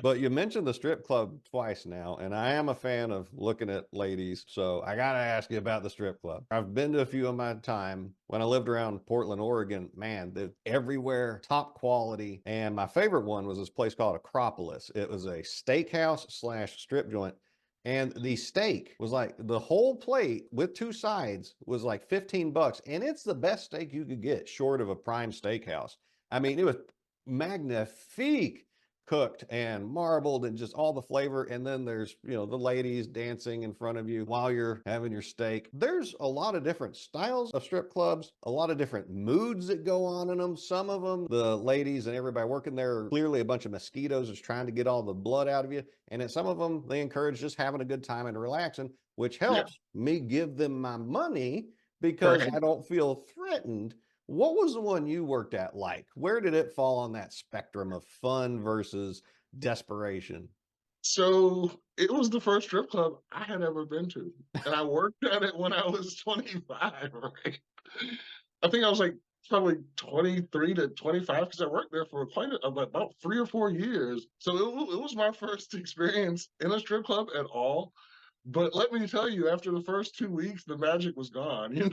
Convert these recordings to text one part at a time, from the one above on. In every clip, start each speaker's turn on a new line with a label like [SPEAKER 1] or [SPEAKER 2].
[SPEAKER 1] But you mentioned the strip club twice now, and I am a fan of looking at ladies, so I gotta ask you about the strip club. I've been to a few of my time when I lived around Portland, Oregon. Man, they're everywhere, top quality. And my favorite one was this place called Acropolis. It was a steakhouse slash strip joint. And the steak was like the whole plate with two sides was like 15 bucks. And it's the best steak you could get short of a prime steakhouse. I mean, it was magnifique cooked and marbled and just all the flavor. And then there's, the ladies dancing in front of you while you're having your steak. There's a lot of different styles of strip clubs, a lot of different moods that go on in them. Some of them, the ladies and everybody working there are clearly a bunch of mosquitoes just trying to get all the blood out of you. And at some of them, they encourage just having a good time and relaxing, which
[SPEAKER 2] Yeah,
[SPEAKER 1] helps me give them my money because
[SPEAKER 2] right.
[SPEAKER 1] I don't feel threatened. What was the one you worked at like? Where did it fall on that spectrum of fun versus desperation?
[SPEAKER 2] So it was the first strip club I had ever been to, and I worked at it when I was 25, right? I think I was like probably 23 to 25 because I worked there for about 3 or 4 years. So it was my first experience in a strip club at all. But let me tell you, after the first 2 weeks, the magic was gone.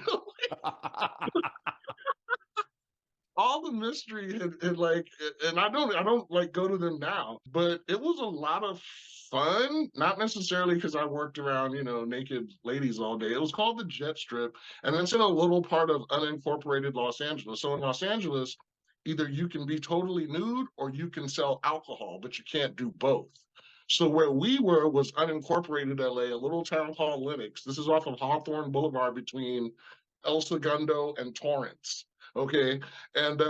[SPEAKER 2] All the mystery had like, and I don't like go to them now, but it was a lot of fun. Not necessarily because I worked around naked ladies all day. It was called the Jet Strip, and it's in a little part of unincorporated Los Angeles. So in Los Angeles, either you can be totally nude or you can sell alcohol, but you can't do both. So where we were was unincorporated LA, a little town called Lenox. This is off of Hawthorne Boulevard between El Segundo and Torrance. Okay. And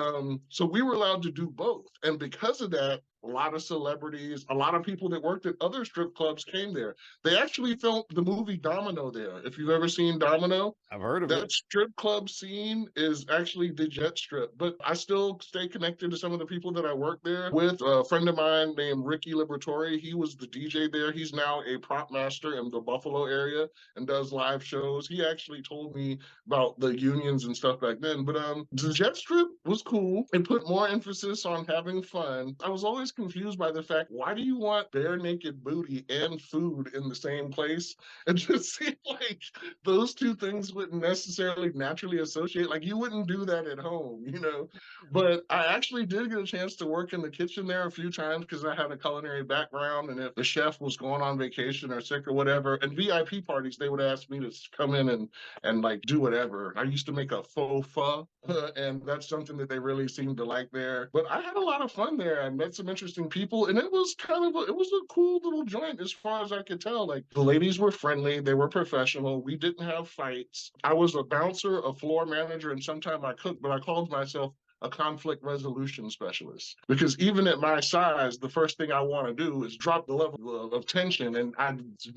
[SPEAKER 2] so we were allowed to do both. And because of that, a lot of celebrities, a lot of people that worked at other strip clubs came there. They actually filmed the movie Domino there. If you've ever seen Domino,
[SPEAKER 1] I've heard of it.
[SPEAKER 2] that strip club scene is actually the Jet Strip. But I still stay connected to some of the people that I work there with. A friend of mine named Ricky Liberatore, he was the DJ there. He's now a prop master in the Buffalo area and does live shows. He actually told me about the unions and stuff back then. But the Jet Strip was cool. It put more emphasis on having fun. I was always confused by the fact, why do you want bare naked booty and food in the same place? It just seemed like those two things wouldn't necessarily naturally associate. Like you wouldn't do that at home. But I actually did get a chance to work in the kitchen there a few times because I had a culinary background. And if the chef was going on vacation or sick or whatever, and VIP parties, they would ask me to come in and like do whatever. I used to make a faux pho, and that's something that they really seemed to like there. But I had a lot of fun there. I met some interesting people, and it was it was a cool little joint as far as I could tell. Like the ladies were friendly, they were professional. We didn't have fights. I was a bouncer, a floor manager, and sometimes I cooked, but I called myself a conflict resolution specialist because even at my size, the first thing I want to do is drop the level of tension. And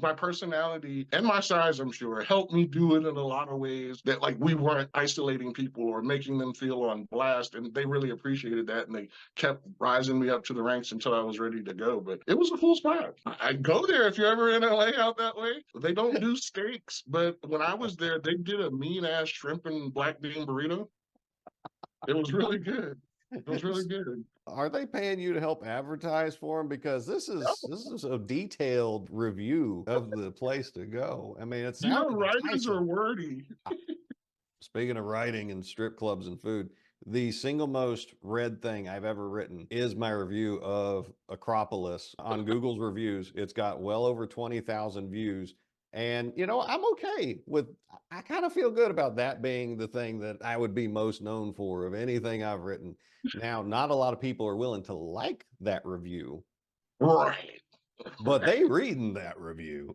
[SPEAKER 2] my personality and my size, I'm sure, helped me do it in a lot of ways that like we weren't isolating people or making them feel on blast. And they really appreciated that. And they kept rising me up to the ranks until I was ready to go. But it was a cool spot. I'd go there if you're ever in LA out that way. They don't do steaks, but when I was there, they did a mean ass shrimp and black bean burrito. It was really good. It was really good.
[SPEAKER 1] Are they paying you to help advertise for them? Because this is a detailed review of the place to go. I mean, it
[SPEAKER 2] Your
[SPEAKER 1] sounded
[SPEAKER 2] writers are
[SPEAKER 1] enticing.
[SPEAKER 2] wordy.
[SPEAKER 1] Speaking of writing and strip clubs and food, the single most read thing I've ever written is my review of Acropolis on Google's reviews. It's got well over 20,000 views. And, I'm okay with, I kind of feel good about that being the thing that I would be most known for of anything I've written. Now, not a lot of people are willing to like that review,
[SPEAKER 2] Right.
[SPEAKER 1] but they
[SPEAKER 2] Right.
[SPEAKER 1] reading that review.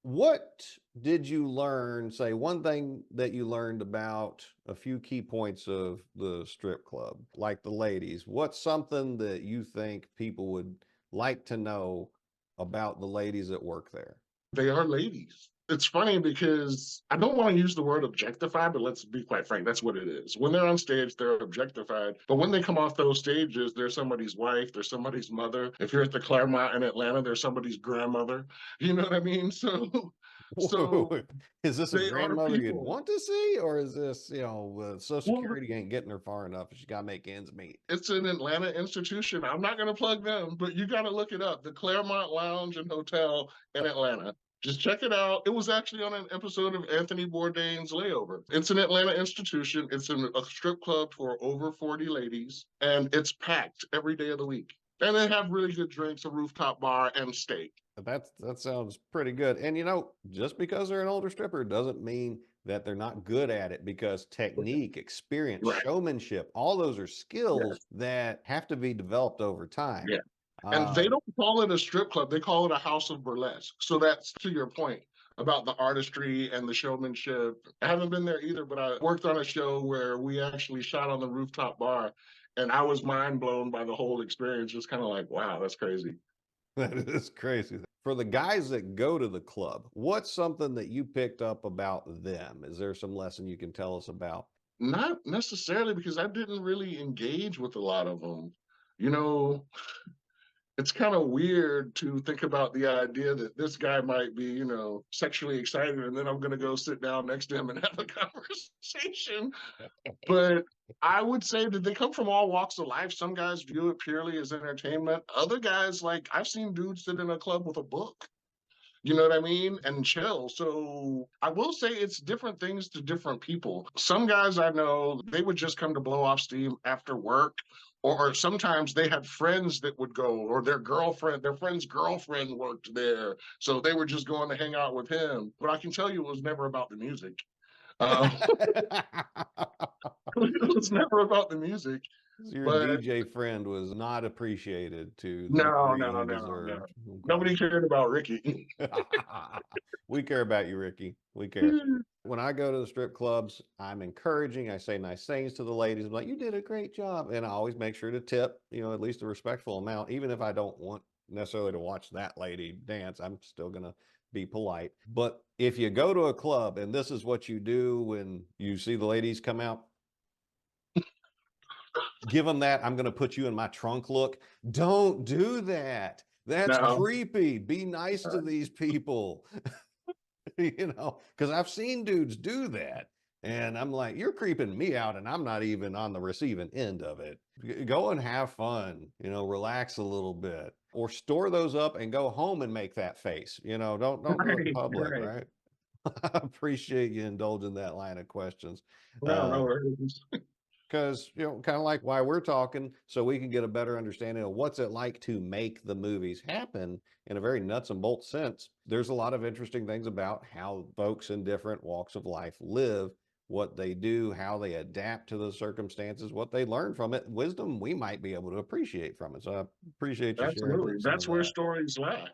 [SPEAKER 1] What did you learn? Say one thing that you learned about a few key points of the strip club, like the ladies. What's something that you think people would like to know about the ladies that work there?
[SPEAKER 2] They are ladies. It's funny because I don't want to use the word objectify, but let's be quite frank, that's what it is. When they're on stage, they're objectified. But when they come off those stages, they're somebody's wife, they're somebody's mother. If you're at the Claremont in Atlanta, they're somebody's grandmother. You know what I mean? So So
[SPEAKER 1] Is this a
[SPEAKER 2] they are
[SPEAKER 1] grandmother you'd
[SPEAKER 2] people.
[SPEAKER 1] want to see, or is this, Social
[SPEAKER 2] Well,
[SPEAKER 1] Security ain't getting her far enough? She got to make ends meet.
[SPEAKER 2] it's an Atlanta institution. I'm not going to plug them, but you got to look it up. The Claremont Lounge and Hotel in Atlanta. Just check it out. It was actually on an episode of Anthony Bourdain's Layover. It's an Atlanta institution. It's a strip club for over 40 ladies, and it's packed every day of the week. And they have really good drinks, a rooftop bar, and steak.
[SPEAKER 1] That sounds pretty good. And just because they're an older stripper doesn't mean that they're not good at it, because technique, experience,
[SPEAKER 2] Right.
[SPEAKER 1] showmanship, all those are skills
[SPEAKER 2] Yes.
[SPEAKER 1] that have to be developed over time.
[SPEAKER 2] Yeah. And they
[SPEAKER 1] Um,
[SPEAKER 2] don't call it a strip club, they call it a house of burlesque. So that's to your point about the artistry and the showmanship. I haven't been there either, but I worked on a show where we actually shot on the rooftop bar, and I was mind blown by the whole experience. Just kind of like, wow, that's crazy.
[SPEAKER 1] that is crazy. For the guys that go to the club, what's something that you picked up about them? Is there some lesson you can tell us about?
[SPEAKER 2] Not necessarily, because I didn't really engage with a lot of them. You know, it's kind of weird to think about the idea that this guy might be, sexually excited, and then I'm going to go sit down next to him and have a conversation. But I would say that they come from all walks of life. Some guys view it purely as entertainment. Other guys, like I've seen dudes sit in a club with a book, you know what I mean? And chill. So I will say it's different things to different people. Some guys I know, they would just come to blow off steam after work. Or sometimes they had friends that would go, or their friend's girlfriend worked there. So they were just going to hang out with him. But I can tell you it was never about the music. Um, it was never about the music.
[SPEAKER 1] Your
[SPEAKER 2] But
[SPEAKER 1] DJ friend was not appreciated to the
[SPEAKER 2] no,
[SPEAKER 1] degree
[SPEAKER 2] no,
[SPEAKER 1] he
[SPEAKER 2] no, no.
[SPEAKER 1] deserved.
[SPEAKER 2] Nobody cared about Ricky.
[SPEAKER 1] We care about you, Ricky. We care. When I go to the strip clubs, I'm encouraging. I say nice things to the ladies. I'm like, you did a great job. And I always make sure to tip, at least a respectful amount. Even if I don't want necessarily to watch that lady dance, I'm still going to be polite. But if you go to a club and this is what you do when you see the ladies come out, give them that "I'm going to put you in my trunk" look. Don't do that. That's
[SPEAKER 2] No.
[SPEAKER 1] creepy. Be nice to these people. Because I've seen dudes do that. And I'm like, you're creeping me out, and I'm not even on the receiving end of it. Go and have fun, relax a little bit, or store those up and go home and make that face. Don't do it in
[SPEAKER 2] Right,
[SPEAKER 1] public,
[SPEAKER 2] right.
[SPEAKER 1] right? I appreciate you indulging that line of questions.
[SPEAKER 2] No, no
[SPEAKER 1] Uh,
[SPEAKER 2] worries.
[SPEAKER 1] because kind of like why we're talking, so we can get a better understanding of what's it like to make the movies happen in a very nuts and bolts sense. There's a lot of interesting things about how folks in different walks of life live, what they do, how they adapt to the circumstances, what they learn from it, wisdom we might be able to appreciate from it. So I appreciate you sharing
[SPEAKER 2] Absolutely.
[SPEAKER 1] some of
[SPEAKER 2] That's where
[SPEAKER 1] that.
[SPEAKER 2] stories lie.